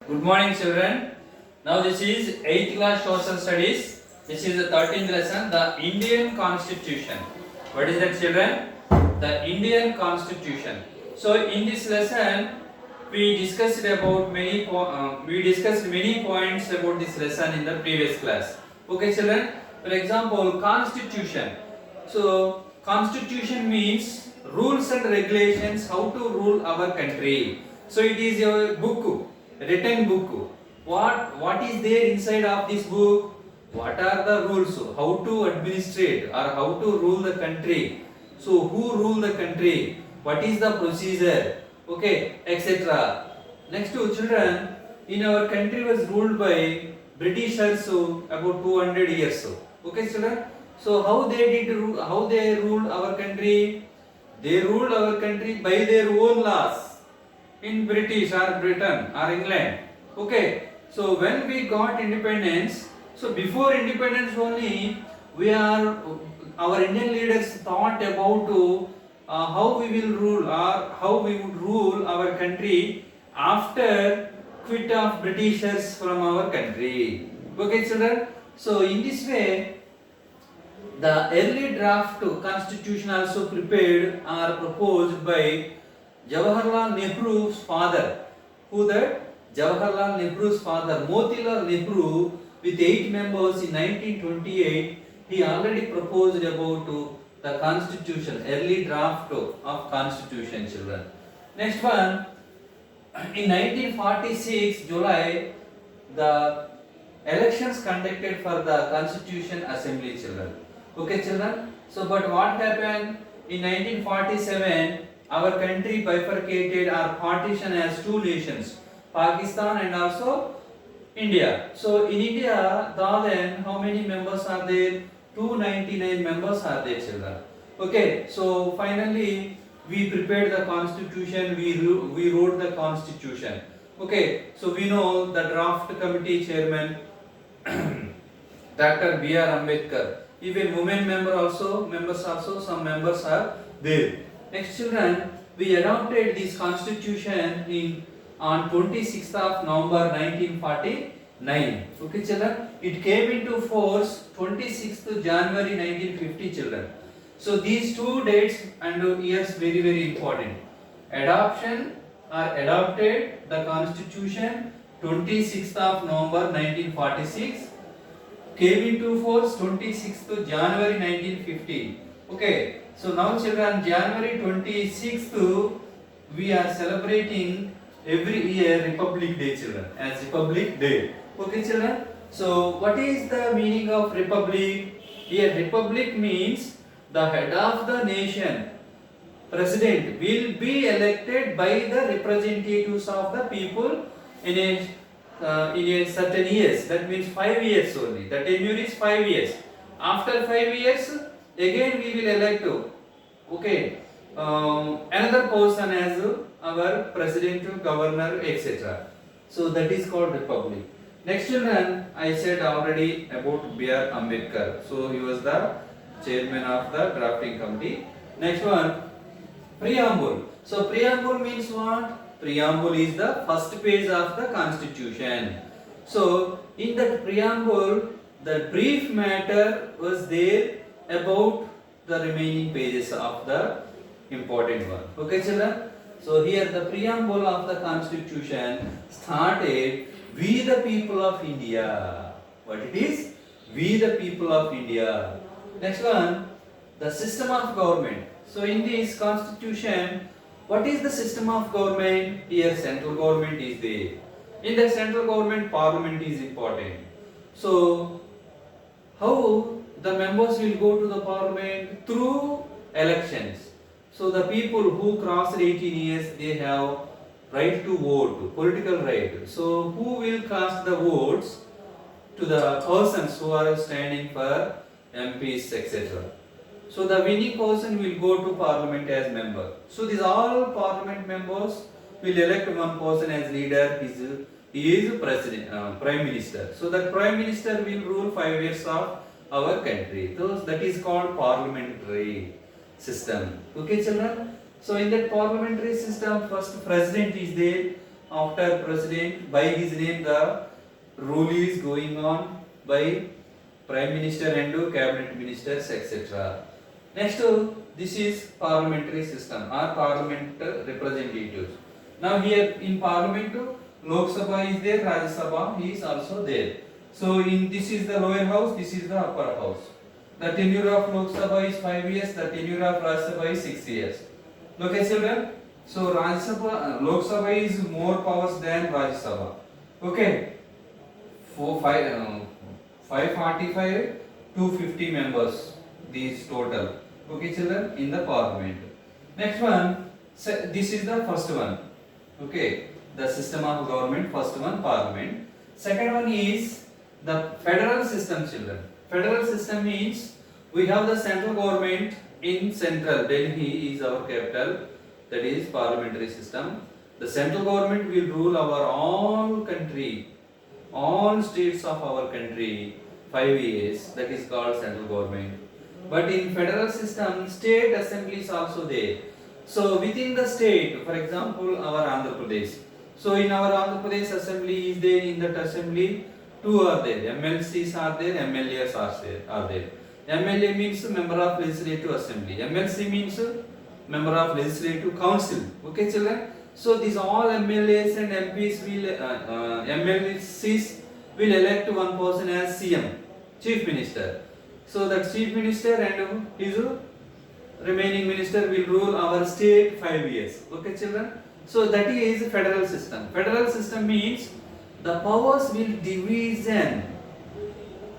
Good morning, children. Now this is 8th class social studies. This is the 13th lesson, the Indian Constitution. What is that, children? The Indian Constitution. So in this lesson, we discussed many points about this lesson in the previous class. Okay, children. For example, Constitution. So Constitution means rules and regulations how to rule our country. So it is a book, written book. What is there inside of this book? What are the rules? How to administrate or how to rule the country? So who rule the country? What is the procedure? Okay, etc. Next to children, in our country was ruled by Britishers about 200 years. Okay, children. So how they ruled our country? They ruled our country by their own laws in British or Britain or England. Okay, so when we got independence, so before independence only, our Indian leaders thought about how we will rule or how we would rule our country after quit of Britishers from our country. Okay, children. So in this way, the early draft constitution also prepared or proposed by Jawaharlal Nehru's father. Who that? Jawaharlal Nehru's father, Motilal Nehru, with 8 members in 1928, he already proposed about the constitution, early draft of constitution, children. Next one, in 1946 July, the elections conducted for the Constitution Assembly, children. Okay, children. So, but what happened in 1947? Our country bifurcated or partition as two nations, Pakistan and also India. So, in India, then how many members are there? 299 members are there, children. Okay. So, finally, we prepared the constitution. We wrote the constitution. Okay. So, we know the draft committee chairman. Dr. B.R. Ambedkar. Even women members also, some members are there. Next, children, we adopted this constitution on 26th of November 1949. Okay, children, it came into force 26th January 1950, children. So these two dates and years very important. Adopted the constitution 26th of November 1946, came into force 26th January 1950. Okay, so now children, January 26th we are celebrating every year Republic Day, children, as Republic Day. Okay, children. So what is the meaning of republic? Here republic means the head of the nation, president, will be elected by the representatives of the people in a certain years. That means 5 years only. The tenure is 5 years. After 5 years, again we will elect another person as our president, governor, etc. So that is called republic. Next, children, I said already about B.R. Ambedkar. So he was the chairman of the drafting committee. Next one, preamble. So preamble means what? Preamble is the first page of the constitution. So in that preamble, the brief matter was there about the remaining pages of the important one. Okay, children. So here the preamble of the constitution started, we the people of India. What it is? We the people of India. Next one, the system of government. So in this constitution, what is the system of government? Here central government is there. In the central government, parliament is important. So how the members will go to the parliament? Through elections. So the people who cross 18 years, they have right to vote, political right. So who will cast the votes? To the persons who are standing for MPs, etc. So the winning person will go to parliament as member. So these all parliament members will elect one person as leader. He is president, prime minister. So that prime minister will rule 5 years of our country. So that is called parliamentary system. Okay, children. So in that parliamentary system, first president is there. after president, by his name the rule is going on by prime minister and cabinet ministers, etc. Next, this is parliamentary system or parliament representatives. Now here in parliament, Lok Sabha is there, Rajya Sabha is also there. So in this is the lower house, this is the upper house. The tenure of Lok Sabha is 5 years, the tenure of Rajya Sabha is 6 years. Okay children? So Rajya Sabha, Lok Sabha is more powers than Rajya Sabha. Okay? 545 to 50 members, these total. Okay children, in the parliament. Next one, this is the first one. Okay, the system of government, first one parliament. Second one is the federal system children. Federal system means we have the central government in central, Delhi is our capital, that is parliamentary system. The central government will rule our all country, all states of our country 5 years, that is called central government. But in federal system, state assembly is also there. So within the state, for example, our Andhra Pradesh. So in our Andhra Pradesh assembly is there, in that assembly two are there, MLCs are there, MLAs are there. MLA means member of legislative assembly. MLC means member of legislative council. Okay children? So these all MLAs and MPs will, MLCs will elect one person as CM, Chief Minister. So that Chief Minister and his remaining minister will rule our state 5 years. Okay children? So that is federal system. Federal system means the powers will division.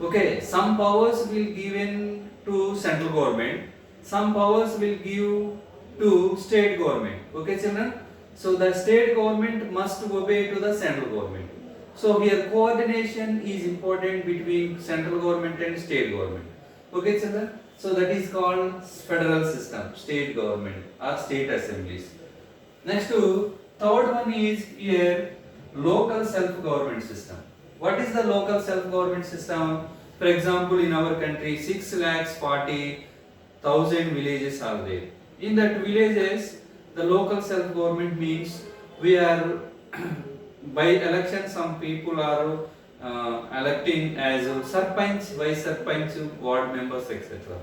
Okay, some powers will given to central government, some powers will give to state government. Okay children? So the state government must obey to the central government. So here coordination is important between central government and state government. Okay children? So that is called federal system, state government or state assemblies. Next to third one is here local self-government system. What is the local self-government system? For example, in our country 6,40,000 villages are there. In that villages, the local self-government means we are by election some people are electing as sarpanch, vice sarpanch, ward members, etc.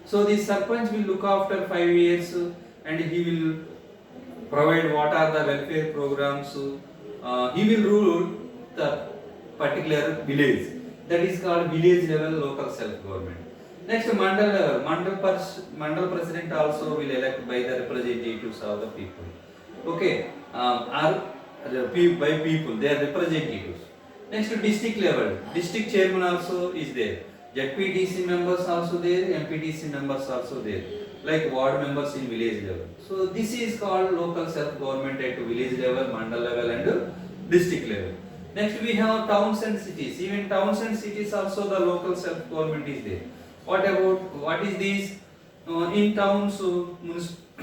So the sarpanch will look after 5 years and he will provide what are the welfare programs. He will rule the particular village. That is called village level local self-government. Next, mandal level. Mandal president also will elect by the representatives of the people. Okay, are by people, they are representatives. Next, district level. District chairman also is there. ZPTC members also there, MPTC members also there. Like ward members in village level. So this is called local self-government at village level, mandal level and district level. Next we have towns and cities. Even towns and cities also the local self-government is there. What is this? In towns,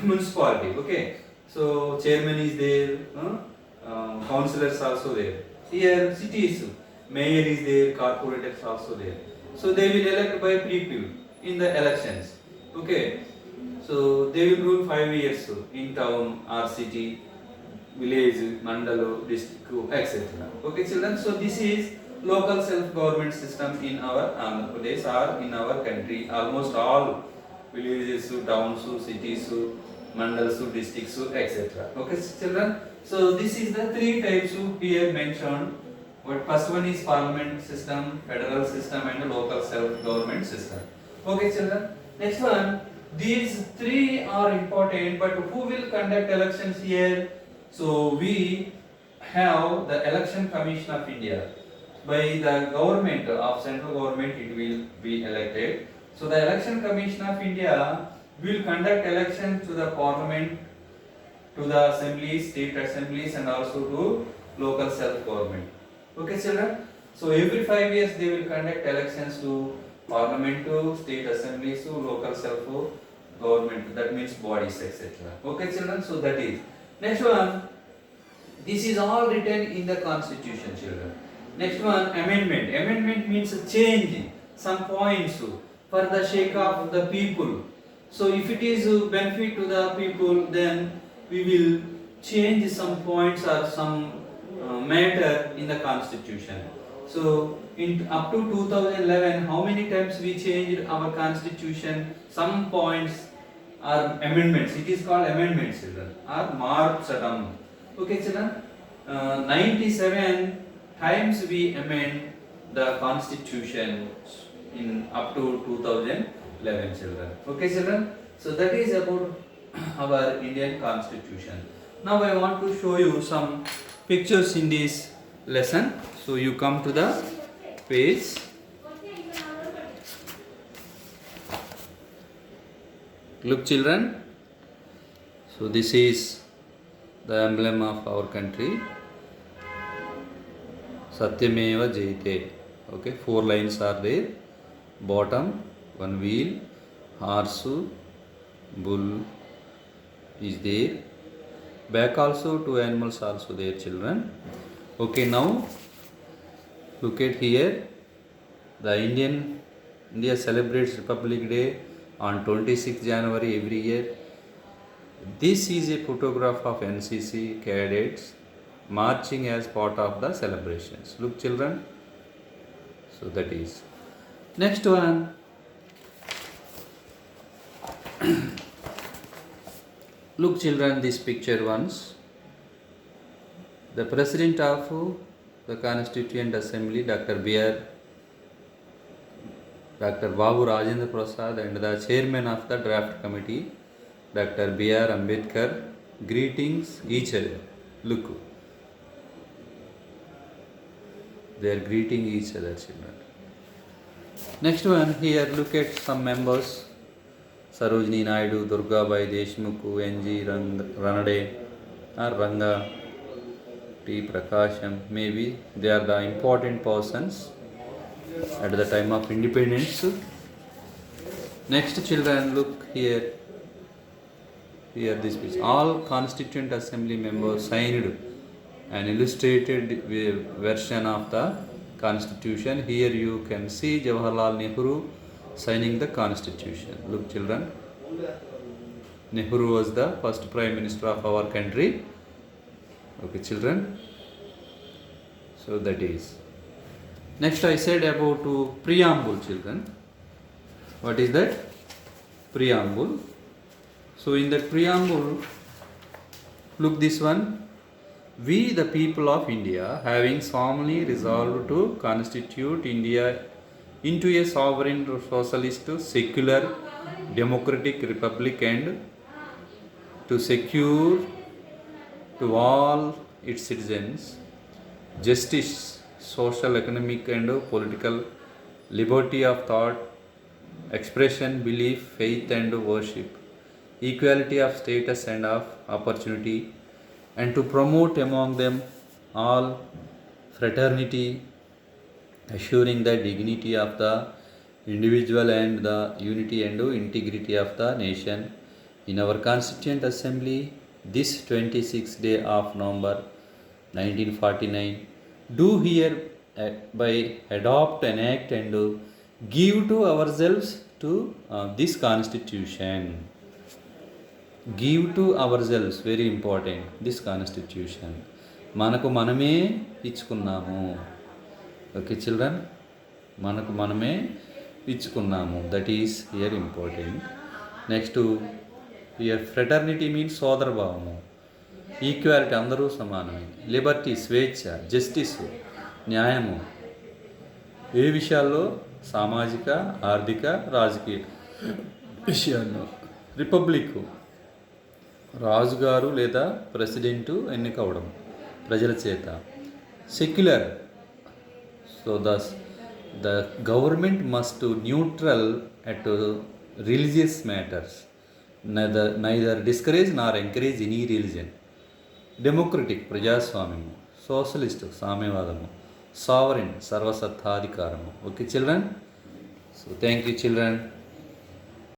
municipality. Okay. So chairman is there, councillors also there. Here cities, mayor is there, corporators also there. So they will elect by people in the elections. Okay. So they will rule 5 years in town or city, village, mandal, district, etc. Okay children, so this is local self-government system in our Andhra Pradesh or in our country. Almost all villages, towns, cities, mandals, districts, etc. Okay children, so this is the three types here mentioned. But first one is parliament system, federal system and local self-government system. Okay children, next one. These three are important, but who will conduct elections here? So we have the Election Commission of India. By the government of central government it will be elected. So the Election Commission of India will conduct elections to the parliament, to the assemblies, state assemblies and also to local self-government. Okay children? So every 5 years they will conduct elections to parliament, to state assemblies, to local self-government, that means bodies, etc. Okay children, so that is. Next one, this is all written in the constitution children. Next one, amendment. Amendment means change some points for the sake of the people. So if it is benefit to the people, then we will change some points or some matter in the constitution. So in up to 2011, how many times we changed our constitution? Some points are amendments. It is called amendments, children, or marchadam. Okay, children. 97 times we amend the constitution in up to 2011, children. Okay, children. So that is about our Indian constitution. Now I want to show you some pictures in this lesson. So you come to the page. Look, children. So this is the emblem of our country. Satyameva Jayate. Okay, 4 lines are there. Bottom, one wheel, horse, bull is there. Back also 2 animals also there, children. Okay, now look at here. The India celebrates Republic Day on 26 January every year. This is a photograph of NCC cadets marching as part of the celebrations. Look, children. So that is. Next one. Look, children, this picture once. The President of the Constituent Assembly, Dr. Babu Rajendra Prasad, and the Chairman of the Draft Committee, Dr. B.R. Ambedkar, greetings each other. Look. They are greeting each other, children. Next one, here look at some members. Sarojini Naidu, Durgabai Deshmukh, N.G. Ranade, or Ranga, T. Prakasham. Maybe they are the important persons at the time of independence. Next, children, look here. Here this picture. All Constituent Assembly members signed an illustrated version of the Constitution. Here you can see Jawaharlal Nehru signing the Constitution. Look, children. Nehru was the first Prime Minister of our country. Okay, children. So that is. Next I said about preamble, children. What is that? Preamble. So in that preamble, look this one. We, the people of India, having solemnly resolved to constitute India into a sovereign, socialist, secular, democratic republic, and to secure to all its citizens justice, social, economic, and political liberty of thought, expression, belief, faith, and worship, equality of status and of opportunity, and to promote among them all fraternity, assuring the dignity of the individual and the unity and integrity of the nation. In our Constituent Assembly, this 26th day of November 1949, do hereby adopt an act and give to ourselves to this Constitution. Give to ourselves, very important, this Constitution. Manaku maname ichukunnamu. Okay, children? Manaku maname ichukunnamu. That is here important. Next to here, fraternity means sodarabhavamu. Equality, andaru samaname. Liberty, swecha, justice, న్యాయము ఏ విషయాల్లో సామాజిక ఆర్థిక రాజకీయ విషయాల్లో republic రాజుగారు లేదా president ఎన్నికవడం ప్రజల చేత secular so the government must neutral at religious matters neither discourage nor encourage any religion democratic ప్రజాస్వామ్యము సోషలిస్ట్ సామ్యవాదము sovereign, sarvasatthadhikaram. Okay, children? So, thank you, children.